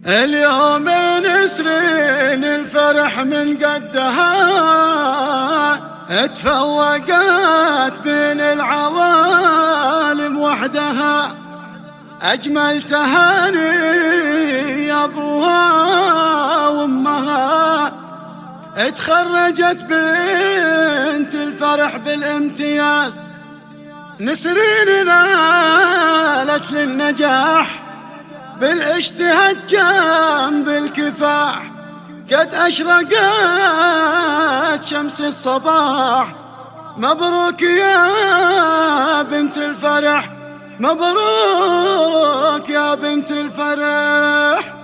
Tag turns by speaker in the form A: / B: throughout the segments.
A: اليوم نسرين الفرح من قدها اتفوقت بين العوالم وحدها. أجمل تهاني يا أبوها وأمها، اتخرجت بنت الفرح بالامتياز. نسرين نالت للنجاح بالاجتهاد جنب الكفاح، قد أشرقت شمس الصباح. مبروك يا بنت الفرح، مبروك يا بنت الفرح.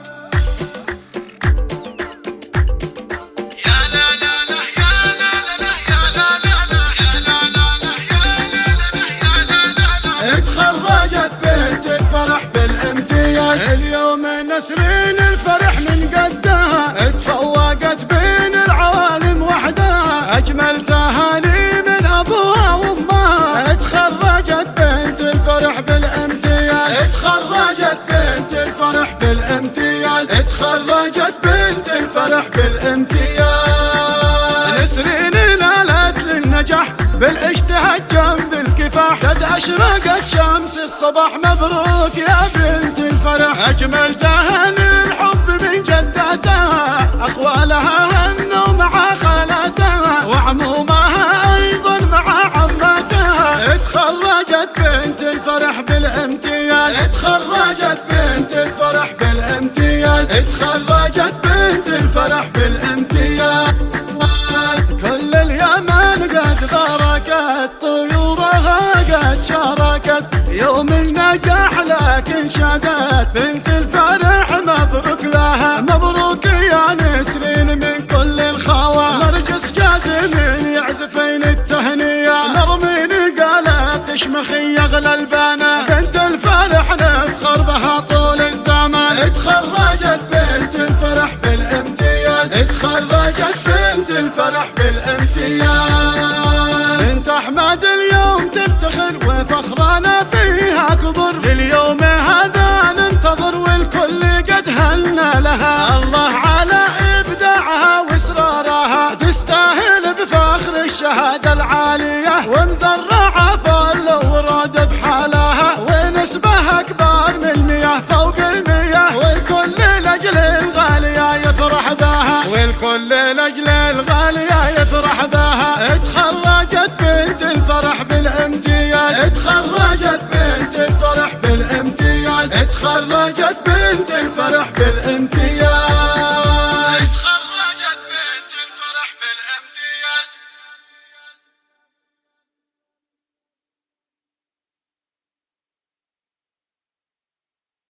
A: اتخرجت بنت الفرح بالامتياز. اليوم نسرين الفرح من قدها اتفوقت بين العوالم وحدها. أجمل تهاني من أبوها وأمها، اتخرجت بنت الفرح بالامتياز. اتخرجت بنت الفرح بالامتياز. اتخرجت بنت الفرح بالامتياز. نسرين نالت للنجاح بالاجتهاد جنب الكفاح، قد أشرقت شمس الصباح. مبروك يا بنت الفرح. أجمل تهاني الحب من جدتها، أخوالها هنوا مع خالاتها وعمومها أيضا مع عماتها. اتخرجت بنت الفرح بالامتياز. اتخرجت بنت الفرح بالامتياز. اتخرجت بنت الفرح بالامتياز. كل اليمن قد باركت، طيورها قد شاركت يوم النجاح لكن شادت. بنت الفرح مبروك لها، مبروك يا نسرين من كل الخوى. نرجس جازمين يعزفين التهنية، نرمين قالت تشمخي يغلى البنا. بنت الفرح نفخر بها طول الزمان. اتخرجت بنت الفرح بالامتياز. اتخرجت بنت الفرح بالامتياز. بنت أحمد اليوم تفتخر وفخرنا فيها كبر. لليوم هذا ننتظر والكل قد هلنا لها. الله على إبداعها وإصرارها، تستاهل بفخر الشهادة العالية. ومزرعة فل ورود بحالها، ونسبة أكبر من 100 فوق 100. والكل لأجل الغالية يفرح بها، والكل لأجل الغالية يفرح بها. اتخرجت بنت الفرح بالامتياز. اتخرجت بنت الفرح بالامتياز. اتخرجت بنت الفرح بالامتياز.